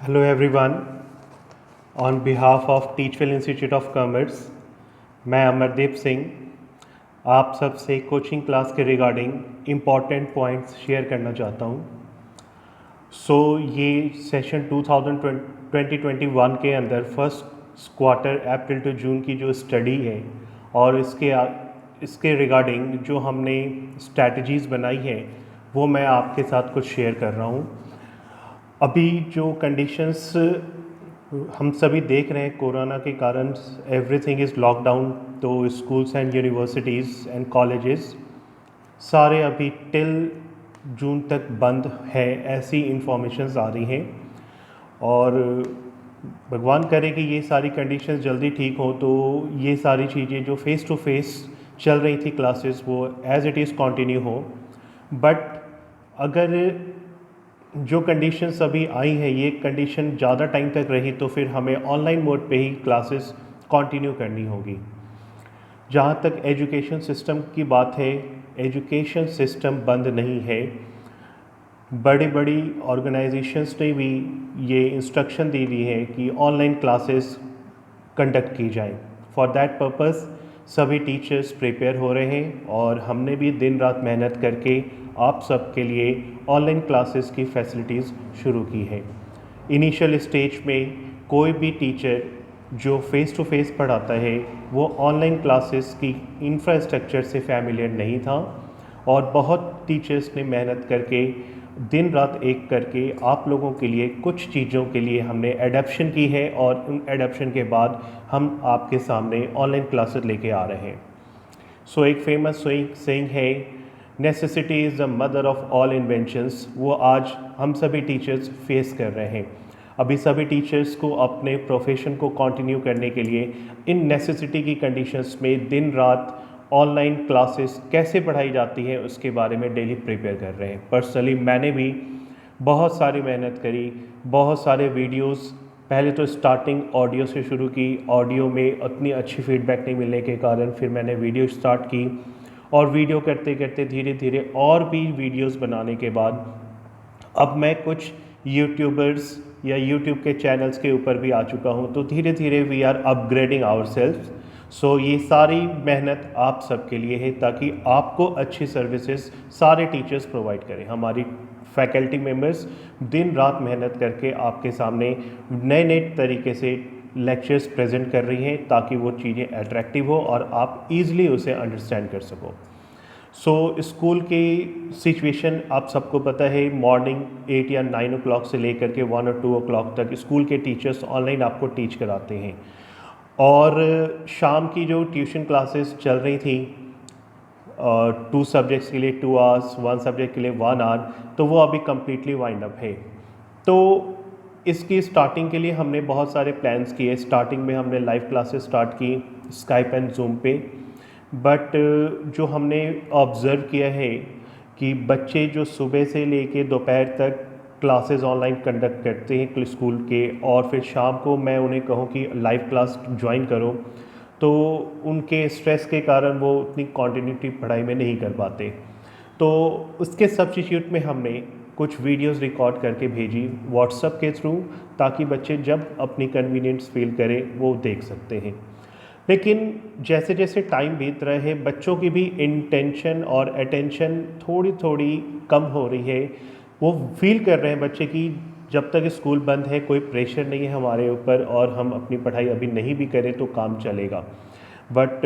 Hello everyone. On behalf of Teachwell Institute of Commerce, मैं अमरदीप सिंह आप सबसे कोचिंग क्लास के रिगार्डिंग इम्पॉर्टेंट पॉइंट्स शेयर करना चाहता हूँ। ये सेशन 2021 के अंदर first quarter April to June की जो स्टडी है और इसके रिगार्डिंग जो हमने स्ट्रैटेजीज़ बनाई है वो मैं आपके साथ कुछ शेयर कर रहा हूँ। अभी जो कंडीशंस हम सभी देख रहे हैं कोरोना के कारण एवरीथिंग इज़ लॉकडाउन, तो schools and universities and colleges सारे अभी टिल जून तक बंद है, ऐसी इंफॉर्मेशंस आ रही हैं। और भगवान करे कि ये सारी कंडीशंस जल्दी ठीक हो तो ये सारी चीज़ें जो फेस टू फेस चल रही थी क्लासेस वो एज़ इट इज़ कंटिन्यू हो। बट अगर जो कंडीशंस अभी आई हैं ये कंडीशन ज़्यादा टाइम तक रही तो फिर हमें ऑनलाइन मोड पे ही क्लासेस कंटिन्यू करनी होगी। जहाँ तक एजुकेशन सिस्टम की बात है, एजुकेशन सिस्टम बंद नहीं है। बड़ी बड़ी ऑर्गेनाइजेशंस ने भी ये इंस्ट्रक्शन दे दी है कि ऑनलाइन क्लासेस कंडक्ट की जाएं। फॉर दैट पर्पस सभी टीचर्स प्रिपेयर हो रहे हैं और हमने भी दिन रात मेहनत करके आप सब के लिए ऑनलाइन क्लासेस की फैसिलिटीज़ शुरू की है। इनिशियल स्टेज में कोई भी टीचर जो फेस टू फेस पढ़ाता है वो ऑनलाइन क्लासेस की इंफ्रास्ट्रक्चर से फैमिलियर नहीं था और बहुत टीचर्स ने मेहनत करके दिन रात एक करके आप लोगों के लिए कुछ चीज़ों के लिए हमने एडप्शन की है और उन एडप्शन के बाद हम आपके सामने ऑनलाइन क्लासेस लेके आ रहे हैं। एक फेमस सेइंग है, necessity is the mother of all inventions. वो आज हम सभी टीचर्स फेस कर रहे हैं। अभी सभी टीचर्स को अपने प्रोफेशन को कंटिन्यू करने के लिए इन नेसेसिटी की कंडीशंस में दिन रात ऑनलाइन क्लासेस कैसे पढ़ाई जाती है उसके बारे में डेली प्रिपेयर कर रहे हैं। पर्सनली मैंने भी बहुत सारी मेहनत करी, बहुत सारे वीडियोस पहले तो स्टार्टिंग ऑडियो से शुरू की। ऑडियो में उतनी अच्छी फीडबैक नहीं मिलने के कारण फिर मैंने वीडियो स्टार्ट की और वीडियो करते करते धीरे धीरे और भी वीडियोस बनाने के बाद अब मैं कुछ यूट्यूबर्स या यूट्यूब के चैनल्स के ऊपर भी आ चुका हूँ। तो धीरे धीरे वी आर अपग्रेडिंग आवरसेल्व्स। ये सारी मेहनत आप सबके लिए है ताकि आपको अच्छी सर्विसेज सारे टीचर्स प्रोवाइड करें। हमारी फैकल्टी मेंबर्स दिन रात मेहनत करके आपके सामने नए नए तरीके से लेक्चर्स प्रेजेंट कर रही हैं ताकि वो चीज़ें अट्रैक्टिव हो और आप ईज़िली उसे अंडरस्टैंड कर सको। स्कूल की सिचुएशन आप सबको पता है, मॉर्निंग 8 या 9 o'clock से लेकर के 1 और 2 o'clock तक स्कूल के टीचर्स ऑनलाइन आपको टीच कराते हैं और शाम की जो ट्यूशन क्लासेस चल रही थी 2 सब्जेक्ट्स के लिए 2 hours, 1 सब्जेक्ट के लिए 1 hour, तो वो अभी कम्प्लीटली वाइंड अप है। तो इसकी स्टार्टिंग के लिए हमने बहुत सारे प्लान्स किए। स्टार्टिंग में हमने लाइव क्लासेस स्टार्ट की स्काइप एंड जूम पे, बट जो हमने ऑब्ज़र्व किया है कि बच्चे जो सुबह से लेके दोपहर तक क्लासेस ऑनलाइन कंडक्ट करते हैं स्कूल के और फिर शाम को मैं उन्हें कहूँ कि लाइव क्लास ज्वाइन करो तो उनके स्ट्रेस के कारण वो उतनी कॉन्टिन्यूटी पढ़ाई में नहीं कर पाते। तो उसके सब्स्टिट्यूट में हमने कुछ वीडियोस रिकॉर्ड करके भेजी व्हाट्सएप के थ्रू ताकि बच्चे जब अपनी कन्वीनियंस फील करें वो देख सकते हैं। लेकिन जैसे जैसे टाइम बीत रहा है बच्चों की भी इंटेंशन और अटेंशन थोड़ी थोड़ी कम हो रही है। वो फील कर रहे हैं बच्चे कि जब तक स्कूल बंद है कोई प्रेशर नहीं है हमारे ऊपर और हम अपनी पढ़ाई अभी नहीं भी करें तो काम चलेगा। बट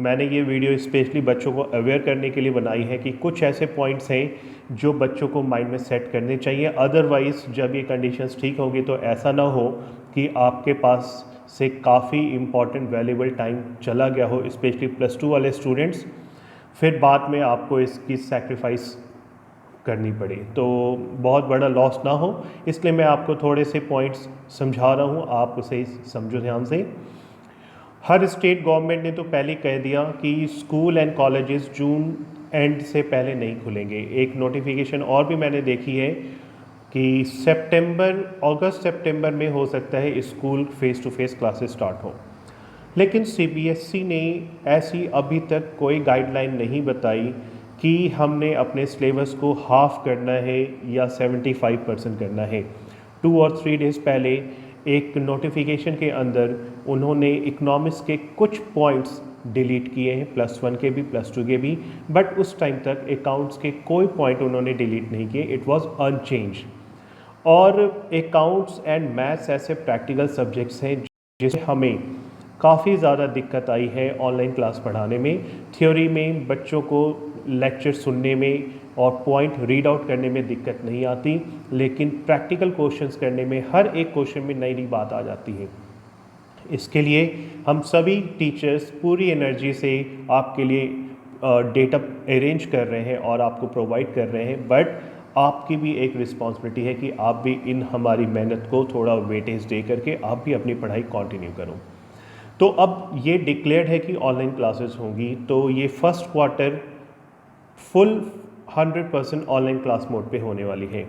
मैंने ये वीडियो स्पेशली बच्चों को अवेयर करने के लिए बनाई है कि कुछ ऐसे पॉइंट्स हैं जो बच्चों को माइंड में सेट करने चाहिए। अदरवाइज़ जब ये कंडीशंस ठीक होगी तो ऐसा ना हो कि आपके पास से काफ़ी इम्पॉर्टेंट वैल्यूबल टाइम चला गया हो, स्पेशली +2 वाले स्टूडेंट्स, फिर बाद में आपको इसकी सैक्रिफाइस करनी पड़े तो बहुत बड़ा लॉस ना हो। इसलिए मैं आपको थोड़े से पॉइंट्स समझा रहा हूँ, आप उसे समझो ध्यान से। हर स्टेट गवर्नमेंट ने तो पहले कह दिया कि school and colleges June and से पहले नहीं खुलेंगे। एक नोटिफिकेशन और भी मैंने देखी है कि अगस्त सितंबर में हो सकता है school face to face classes start हो। लेकिन सीबीएसई ने ऐसी अभी तक कोई गाइडलाइन नहीं बताई कि हमने अपने सिलेबस को हाफ करना है या 75% करना है। 2 और 3 डेज़ पहले एक नोटिफिकेशन के अंदर उन्होंने इकोनॉमिक्स के कुछ पॉइंट्स डिलीट किए हैं, +1 के भी +2 के भी, बट उस टाइम तक अकाउंट्स के कोई पॉइंट उन्होंने डिलीट नहीं किए, इट वाज अनचेंज। और अकाउंट्स एंड मैथ्स ऐसे प्रैक्टिकल सब्जेक्ट्स हैं जिसमें हमें काफ़ी ज़्यादा दिक्कत आई है ऑनलाइन क्लास पढ़ाने में। थ्योरी में बच्चों को लेक्चर सुनने में और पॉइंट रीड आउट करने में दिक्कत नहीं आती, लेकिन प्रैक्टिकल क्वेश्चंस करने में हर एक क्वेश्चन में नई नई बात आ जाती है। इसके लिए हम सभी टीचर्स पूरी एनर्जी से आपके लिए डेटा अरेंज कर रहे हैं और आपको प्रोवाइड कर रहे हैं, बट आपकी भी एक रिस्पॉन्सिबिलिटी है कि आप भी इन हमारी मेहनत को थोड़ा वेटेज दे करके आप भी अपनी पढ़ाई कंटिन्यू करो। तो अब ये डिक्लेयर्ड है कि ऑनलाइन क्लासेस होंगी, तो ये first quarter full 100% online class mode पे होने वाली है।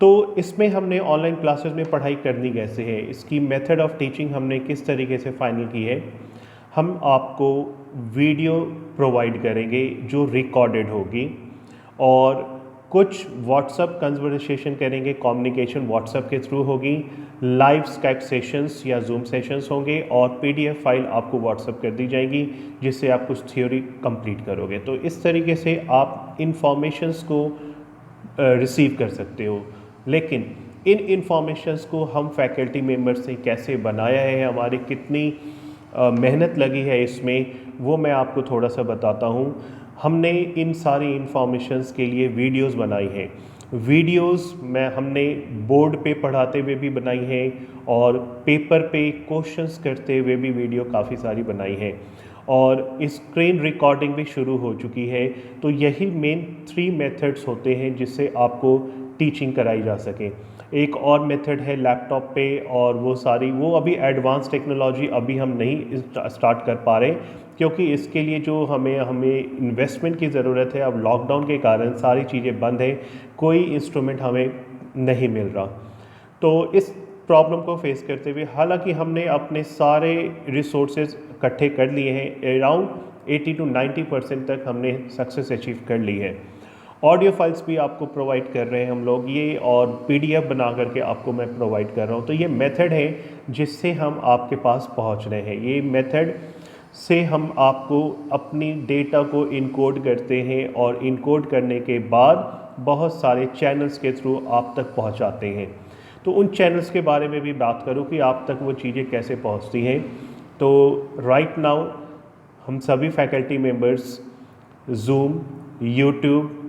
तो इसमें हमने ऑनलाइन क्लासेस में पढ़ाई करनी कैसे है, इसकी मेथड ऑफ टीचिंग हमने किस तरीके से फाइनल की है। हम आपको वीडियो प्रोवाइड करेंगे जो रिकॉर्डेड होगी, और कुछ व्हाट्सएप कन्वर्सेशन करेंगे, कम्युनिकेशन व्हाट्सएप के थ्रू होगी, लाइव स्काइप सेशंस या जूम सेशंस होंगे, और पीडीएफ फाइल आपको व्हाट्सएप कर दी जाएगी जिससे आप कुछ थ्योरी कंप्लीट करोगे। तो इस तरीके से आप इंफॉर्मेशंस को रिसीव कर सकते हो। लेकिन इन इंफॉर्मेशंस को हम फैकल्टी मेम्बर्स से कैसे बनाया है, हमारी कितनी मेहनत लगी है इसमें, वो मैं आपको थोड़ा सा बताता हूँ। हमने इन सारी इंफॉर्मेशंस के लिए वीडियोस बनाई हैं। वीडियोस में हमने बोर्ड पे पढ़ाते हुए भी बनाई हैं और पेपर पे क्वेश्चंस करते हुए भी वीडियो काफ़ी सारी बनाई हैं, और स्क्रीन रिकॉर्डिंग भी शुरू हो चुकी है। तो यही मेन 3 मेथड्स होते हैं जिससे आपको टीचिंग कराई जा सके। एक और मेथड है लैपटॉप पे, और वो अभी एडवांस टेक्नोलॉजी अभी हम नहीं स्टार्ट कर पा रहे, क्योंकि इसके लिए जो हमें इन्वेस्टमेंट की ज़रूरत है। अब लॉकडाउन के कारण सारी चीज़ें बंद हैं, कोई इंस्ट्रूमेंट हमें नहीं मिल रहा। तो इस प्रॉब्लम को फेस करते हुए हालांकि हमने अपने सारे रिसोर्सेज इकट्ठे कर लिए हैं, अराउंड 80 to 90% तक हमने सक्सेस अचीव कर ली है। ऑडियो फाइल्स भी आपको प्रोवाइड कर रहे हैं हम लोग ये, और पीडीएफ बना करके आपको मैं प्रोवाइड कर रहा हूँ। तो ये मेथड है जिससे हम आपके पास पहुँच रहे हैं। ये मेथड से हम आपको अपनी डेटा को इनकोड करते हैं, और इनकोड करने के बाद बहुत सारे चैनल्स के थ्रू आप तक पहुंचाते हैं। तो उन चैनल्स के बारे में भी बात करूं कि आप तक वो चीज़ें कैसे पहुंचती हैं। तो राइट नाउ हम सभी faculty members Zoom, YouTube,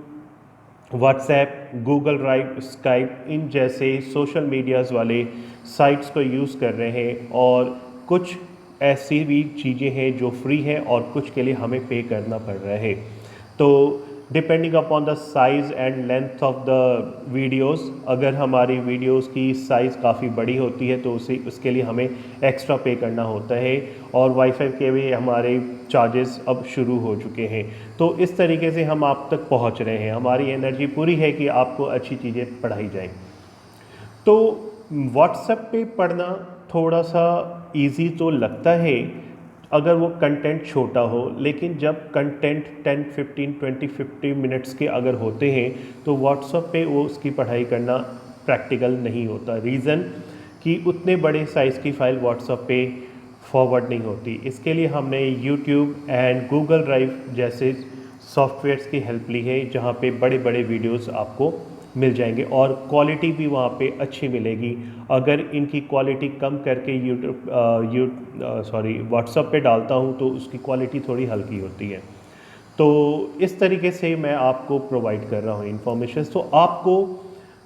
WhatsApp, Google Drive, Skype, इन जैसे सोशल मीडियाज़ वाले साइट्स को यूज़ कर रहे हैं, और कुछ ऐसी भी चीज़ें हैं जो फ्री हैं और कुछ के लिए हमें पे करना पड़ रहा है। तो depending upon the size and length of the videos, अगर हमारी वीडियोस की साइज़ काफ़ी बड़ी होती है तो उसके लिए हमें एक्स्ट्रा पे करना होता है, और वाईफाई के भी हमारे चार्जेस अब शुरू हो चुके हैं। तो इस तरीके से हम आप तक पहुंच रहे हैं। हमारी एनर्जी पूरी है कि आपको अच्छी चीज़ें पढ़ाई जाएं। तो व्हाट्सएप पे पढ़ना थोड़ा सा इजी तो लगता है अगर वो कंटेंट छोटा हो, लेकिन जब कंटेंट 10, 15, 20, 50 मिनट्स के अगर होते हैं तो व्हाट्सएप पे वो उसकी पढ़ाई करना प्रैक्टिकल नहीं होता। रीज़न कि उतने बड़े साइज़ की फ़ाइल व्हाट्सएप पे फॉरवर्ड नहीं होती। इसके लिए हमने यूट्यूब एंड गूगल ड्राइव जैसे सॉफ्टवेयर्स की हेल्प ली है, जहाँ पे बड़े बड़े वीडियोस आपको मिल जाएंगे, और क्वालिटी भी वहाँ पे अच्छी मिलेगी। अगर इनकी क्वालिटी कम करके व्हाट्सएप पे डालता हूँ तो उसकी क्वालिटी थोड़ी हल्की होती है। तो इस तरीके से मैं आपको प्रोवाइड कर रहा हूँ इन्फॉर्मेशन। तो आपको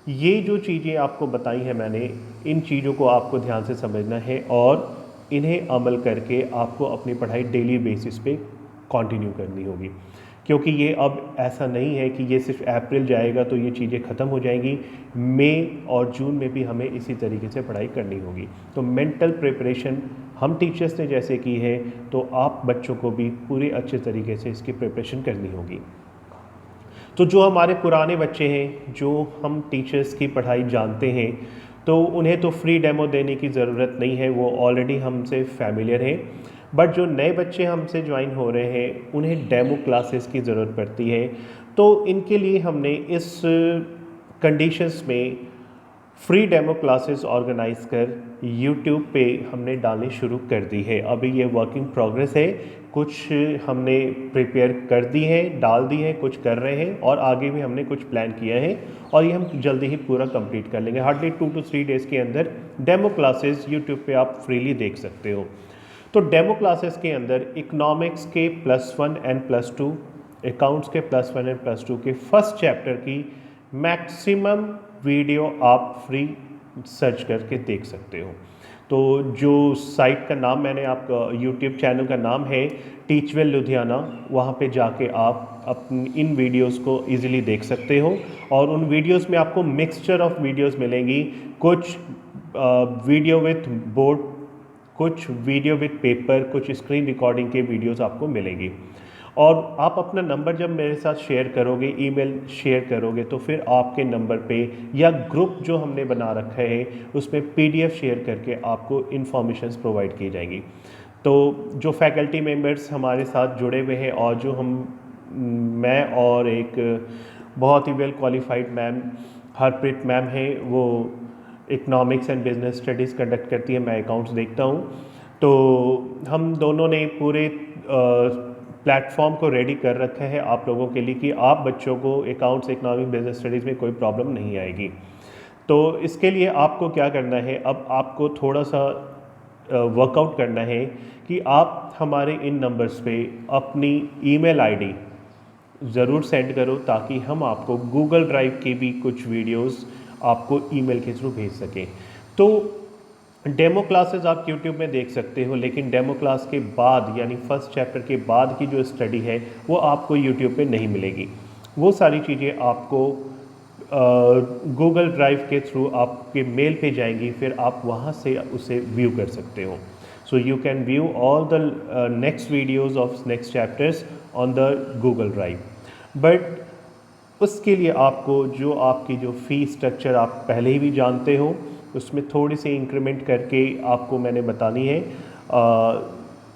ये जो चीज़ें आपको बताई हैं मैंने, इन चीज़ों को आपको ध्यान से समझना है, और इन्हें अमल करके आपको अपनी पढ़ाई डेली बेसिस पे कंटिन्यू करनी होगी। क्योंकि ये अब ऐसा नहीं है कि ये सिर्फ अप्रैल जाएगा तो ये चीज़ें ख़त्म हो जाएंगी, मई और जून में भी हमें इसी तरीके से पढ़ाई करनी होगी। तो मेंटल प्रिपरेशन हम टीचर्स ने जैसे की है, तो आप बच्चों को भी पूरे अच्छे तरीके से इसकी प्रिपरेशन करनी होगी। तो जो हमारे पुराने बच्चे हैं, जो हम टीचर्स की पढ़ाई जानते हैं, तो उन्हें तो फ्री डेमो देने की ज़रूरत नहीं है, वो ऑलरेडी हमसे फैमिलियर हैं। बट जो नए बच्चे हमसे ज्वाइन हो रहे हैं उन्हें डेमो क्लासेस की ज़रूरत पड़ती है। तो इनके लिए हमने इस कंडीशंस में फ्री डेमो क्लासेस ऑर्गेनाइज कर यूट्यूब पे हमने डालनी शुरू कर दी है। अभी ये वर्किंग प्रोग्रेस है, कुछ हमने प्रिपेयर कर दी है, डाल दी है, कुछ कर रहे हैं और आगे भी हमने कुछ प्लान किया है और ये हम जल्दी ही पूरा कंप्लीट कर लेंगे। हार्डली 2 to 3 डेज़ के अंदर डेमो क्लासेस यूट्यूब पे आप फ्रीली देख सकते हो। तो डेमो क्लासेस के अंदर इकोनॉमिक्स के +1 एंड +2, अकाउंट्स के +1 एंड +2 के फर्स्ट चैप्टर की मैक्सिमम वीडियो आप फ्री सर्च करके देख सकते हो। तो जो साइट का नाम मैंने आपका यूट्यूब चैनल का नाम है टीचवेल लुधियाना, वहाँ पे जाके आप अपनी इन वीडियोस को इजीली देख सकते हो और उन वीडियोस में आपको मिक्सचर ऑफ वीडियोस मिलेंगी। कुछ वीडियो विथ बोर्ड, कुछ वीडियो विथ पेपर, कुछ स्क्रीन रिकॉर्डिंग के वीडियोस आपको मिलेंगी। और आप अपना नंबर जब मेरे साथ शेयर करोगे, ईमेल शेयर करोगे, तो फिर आपके नंबर पे या ग्रुप जो हमने बना रखा है उसमें PDF शेयर करके आपको इन्फॉर्मेशंस प्रोवाइड की जाएंगी। तो जो फैकल्टी मेंबर्स हमारे साथ जुड़े हुए हैं और जो मैं और एक बहुत ही well qualified ma'am Harpreet ma'am है, वो economics and business studies conduct करती है, मैं अकाउंट्स देखता हूँ। तो हम दोनों ने पूरे प्लेटफॉर्म को रेडी कर रखा है आप लोगों के लिए कि आप बच्चों को अकाउंट्स, इकोनॉमिक, बिजनेस स्टडीज़ में कोई प्रॉब्लम नहीं आएगी। तो इसके लिए आपको क्या करना है, अब आपको थोड़ा सा वर्कआउट करना है कि आप हमारे इन नंबर्स पे अपनी ईमेल आईडी ज़रूर सेंड करो ताकि हम आपको गूगल ड्राइव के भी कुछ वीडियोस आपको ईमेल के थ्रू भेज सकें। तो डेमो क्लासेस आप यूट्यूब में देख सकते हो, लेकिन डेमो क्लास के बाद यानी फर्स्ट चैप्टर के बाद की जो स्टडी है वो आपको यूट्यूब पे नहीं मिलेगी। वो सारी चीज़ें आपको गूगल ड्राइव के थ्रू आपके मेल पे जाएंगी, फिर आप वहाँ से उसे व्यू कर सकते हो। So you can view all the next videos of next chapters on the Google drive. But उसके लिए आपको जो आपकी जो फ़ी स्ट्रक्चर आप पहले ही भी जानते हो, उसमें थोड़ी सी इंक्रीमेंट करके आपको मैंने बतानी है।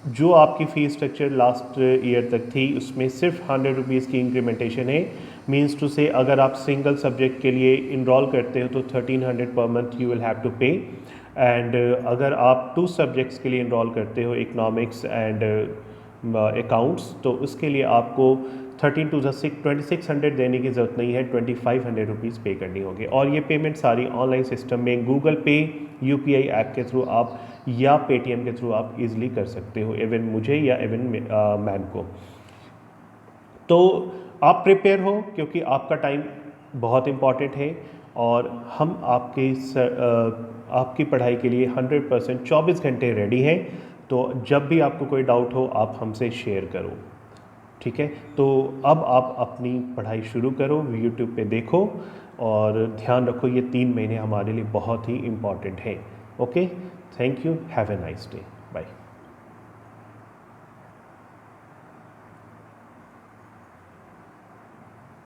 जो आपकी फ़ी स्ट्रक्चर लास्ट ईयर तक थी उसमें सिर्फ 100 रुपीज़ की इंक्रीमेंटेशन है। मीन्स टू से अगर आप सिंगल सब्जेक्ट के लिए इनरोल करते हो तो 1300 पर month you will have to pay, and अगर आप 2 सब्जेक्ट्स के लिए इनरोल करते हो, इकोनॉमिक्स एंड अकाउंट्स, तो उसके लिए आपको 2600 देने की ज़रूरत नहीं है, 2500 रुपीज़ पे करनी होगी। और ये पेमेंट सारी ऑनलाइन सिस्टम में गूगल पे UPI ऐप के थ्रू आप या पेटीएम के थ्रू आप इजीली कर सकते हो, इवन मुझे या इवन मैम को। तो आप प्रिपेयर हो क्योंकि आपका टाइम बहुत इम्पॉर्टेंट है और हम आपकी पढ़ाई के लिए 100% 24 घंटे रेडी हैं। तो जब भी आपको कोई डाउट हो आप हमसे शेयर करो, ठीक है। तो अब आप अपनी पढ़ाई शुरू करो, यूट्यूब पे देखो और ध्यान रखो ये 3 महीने हमारे लिए बहुत ही इम्पॉर्टेंट है। Okay, thank you, have a nice day, bye.